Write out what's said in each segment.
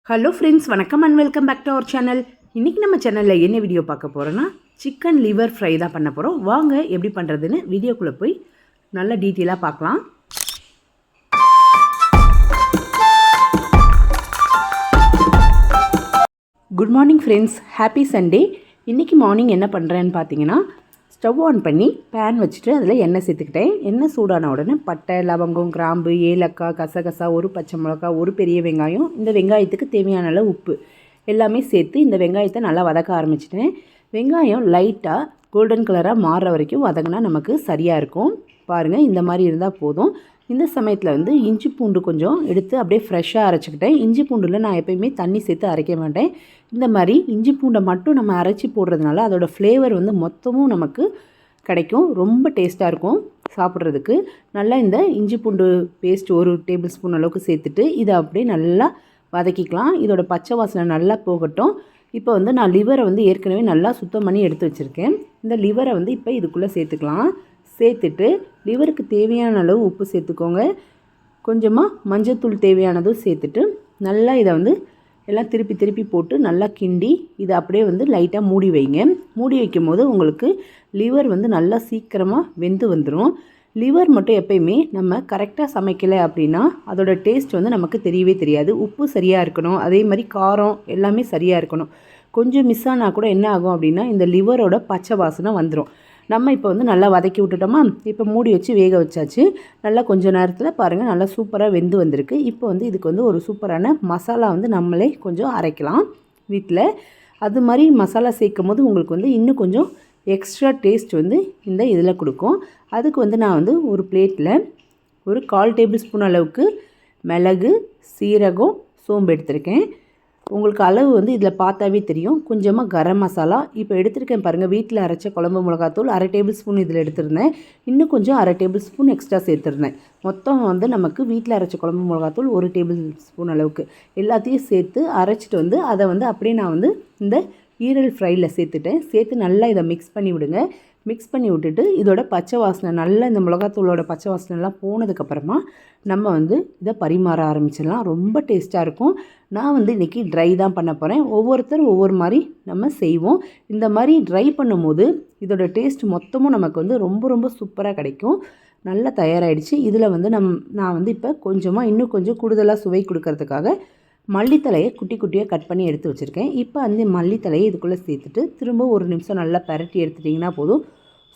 Hello friends, வணக்கம் and welcome back to our channel. இன்றைக்கி நம்ம சேனலில் என்ன வீடியோ பார்க்க போகிறோன்னா சிக்கன் லிவர் ஃப்ரை தான் பண்ண போகிறோம். வாங்க எப்படி பண்ணுறதுன்னு வீடியோக்குள்ளே போய் நல்ல டீட்டெயிலாக பார்க்கலாம். Good morning friends, happy Sunday. இன்றைக்கி மார்னிங் என்ன பண்ணுறேன்னு பார்த்தீங்கன்னா, ஸ்டவ் ஆன் பண்ணி பேன் வச்சுட்டு அதில் எண்ணெய் சேர்த்துக்கிட்டேன். எண்ணெய் சூடான உடனே பட்டை, லவங்கம், கிராம்பு, ஏலக்காய், கசகசா, ஒரு பச்சை மிளகா, ஒரு பெரிய வெங்காயம், இந்த வெங்காயத்துக்கு தேவையான அளவு உப்பு எல்லாமே சேர்த்து இந்த வெங்காயத்தை நல்லா வதக்க ஆரம்பிச்சிட்டேன். வெங்காயம் லைட்டாக கோல்டன் கலராக மாறுற வரைக்கும் வதங்கினா நமக்கு சரியாக இருக்கும். பாருங்கள், இந்த மாதிரி இருந்தால் போதும். இந்த சமயத்தில் இஞ்சி பூண்டு கொஞ்சம் எடுத்து அப்படியே ஃப்ரெஷ்ஷாக அரைச்சிக்கிட்டேன். இஞ்சி பூண்டில் நான் எப்போயுமே தண்ணி சேர்த்து அரைக்க மாட்டேன். இந்த மாதிரி இஞ்சி பூண்டை மட்டும் நம்ம அரைச்சி போடுறதுனால அதோடய ஃப்ளேவர் மொத்தமும் நமக்கு கிடைக்கும். ரொம்ப டேஸ்ட்டாக இருக்கும் சாப்பிட்றதுக்கு. நல்லா இந்த இஞ்சி பூண்டு பேஸ்ட் ஒரு டேபிள் ஸ்பூன் அளவுக்கு சேர்த்துட்டு இதை அப்படியே நல்லா வதக்கிக்கலாம். இதோட பச்சை வாசனை நல்லா போகட்டும். இப்போ நான் லிவரை ஏற்கனவே நல்லா சுத்தம் பண்ணி எடுத்து வச்சுருக்கேன். இந்த லிவரை இப்போ இதுக்குள்ளே சேர்த்துக்கலாம். சேர்த்துட்டு லிவருக்கு தேவையான அளவு உப்பு சேர்த்துக்கோங்க. கொஞ்சமாக மஞ்சத்தூள் தேவையானதும் சேர்த்துட்டு நல்லா இதை எல்லாம் திருப்பி போட்டு நல்லா கிண்டி இதை அப்படியே லைட்டாக மூடி வைங்க. மூடி வைக்கும் போது உங்களுக்கு லிவர் நல்லா சீக்கிரமாக வெந்து வந்துடும். லிவர் மட்டும் எப்பயுமே நம்ம கரெக்டாக சமைக்கலை அப்படின்னா அதோடய டேஸ்ட் நமக்கு தெரியவே தெரியாது. உப்பு சரியாக இருக்கணும், அதே மாதிரி காரம் எல்லாமே சரியாக இருக்கணும். கொஞ்சம் மிஸ் ஆனால் கூட என்ன ஆகும் அப்படின்னா இந்த லிவரோட பச்சை வாசனை வந்துடும். நம்ம இப்போ நல்லா வதக்கி விட்டுட்டோமா, இப்போ மூடி வச்சு வேக வச்சாச்சு. நல்லா கொஞ்சம் நேரத்தில் பாருங்கள் நல்லா சூப்பராக வெந்து வந்திருக்கு. இப்போ இதுக்கு ஒரு சூப்பரான மசாலா நம்மளே கொஞ்சம் அரைக்கலாம் வீட்டில். அது மாதிரி மசாலா சேர்க்கும் போது உங்களுக்கு இன்னும் கொஞ்சம் எக்ஸ்ட்ரா டேஸ்ட் இந்த இதில் கொடுக்கும். அதுக்கு நான் ஒரு பிளேட்டில் ஒரு 1/4 டேபிள் ஸ்பூன் அளவுக்கு மிளகு, சீரகம், சோம்பு எடுத்திருக்கேன். உங்களுக்கு அளவு இதில் பார்த்தாவே தெரியும். கொஞ்சமாக கரம் மசாலா இப்போ எடுத்திருக்கேன் பாருங்கள். வீட்டில் அரைச்ச குழம்பு மிளகாத்தூள் 1/2 டேபிள் ஸ்பூன் இதில் எடுத்திருந்தேன். இன்னும் கொஞ்சம் 1/2 டேபிள் ஸ்பூன் எக்ஸ்ட்ரா சேர்த்துருந்தேன். மொத்தம் நமக்கு வீட்டில் அரைச்ச குழம்பு மிளகாத்தூள் 1 டேபிள் ஸ்பூன் அளவுக்கு எல்லாத்தையும் சேர்த்து அரைச்சிட்டு அதை அப்படியே நான் இந்த ஈரல் ஃப்ரையில் சேர்த்துட்டேன். சேர்த்து நல்லா இதை மிக்ஸ் பண்ணி விடுங்க. மிக்ஸ் பண்ணி விட்டுட்டு இதோட பச்சை வாசனை நல்லா இந்த மிளகாத்தூளோட பச்சை வாசனைலாம் போனதுக்கப்புறமா நம்ம இதை பரிமாற ஆரம்பிச்சிடலாம். ரொம்ப டேஸ்ட்டாக இருக்கும். நான் இன்றைக்கி ட்ரை தான் பண்ண போகிறேன். ஒவ்வொருத்தரும் ஒவ்வொரு மாதிரி நம்ம செய்வோம். இந்த மாதிரி ட்ரை பண்ணும்போது இதோட டேஸ்ட் மொத்தமும் நமக்கு ரொம்ப ரொம்ப சூப்பராக கிடைக்கும். நல்லா தயாராகிடுச்சு. இதில் நான் இப்போ கொஞ்சமாக இன்னும் கொஞ்சம் கூடுதலாக சுவை கொடுக்கறதுக்காக மல்லித்தலையை குட்டி குட்டியாக கட் பண்ணி எடுத்து வச்சுருக்கேன். இப்போ அந்த மல்லித்தலையை இதுக்குள்ளே சேர்த்துட்டு திரும்ப ஒரு நிமிஷம் நல்லா பரட்டி எடுத்துட்டிங்கன்னா போதும்.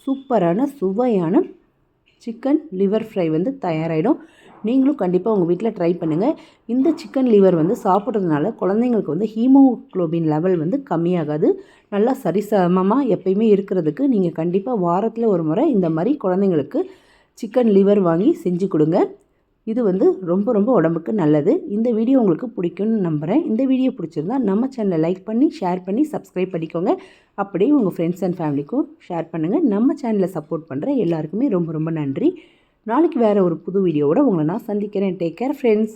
சூப்பரான சுவையான சிக்கன் லிவர் ஃப்ரை தயாராகிடும். நீங்களும் கண்டிப்பாக உங்கள் வீட்டில் ட்ரை பண்ணுங்கள். இந்த சிக்கன் லிவர் சாப்பிட்றதுனால குழந்தைங்களுக்கு ஹீமோக்ளோபின் லெவல் கம்மியாகாது. நல்லா சரிசமமாக எப்பயுமே இருக்கிறதுக்கு நீங்கள் கண்டிப்பாக வாரத்தில் ஒரு முறை இந்த மாதிரி குழந்தைங்களுக்கு சிக்கன் லிவர் வாங்கி செஞ்சு கொடுங்க. இது ரொம்ப ரொம்ப உடம்புக்கு நல்லது. இந்த வீடியோ உங்களுக்கு பிடிக்கும்னு நம்புகிறேன். இந்த வீடியோ பிடிச்சிருந்தா நம்ம சேனலை லைக் பண்ணி ஷேர் பண்ணி சப்ஸ்கிரைப் பண்ணிக்கோங்க. அப்படியே உங்கள் ஃப்ரெண்ட்ஸ் அண்ட் ஃபேமிலிக்கும் ஷேர் பண்ணுங்கள். நம்ம சேனலை சப்போர்ட் பண்ணுற எல்லாருக்குமே ரொம்ப ரொம்ப நன்றி. நாளைக்கு வேறு ஒரு புது வீடியோவோட உங்களை நான் சந்திக்கிறேன். Take care friends.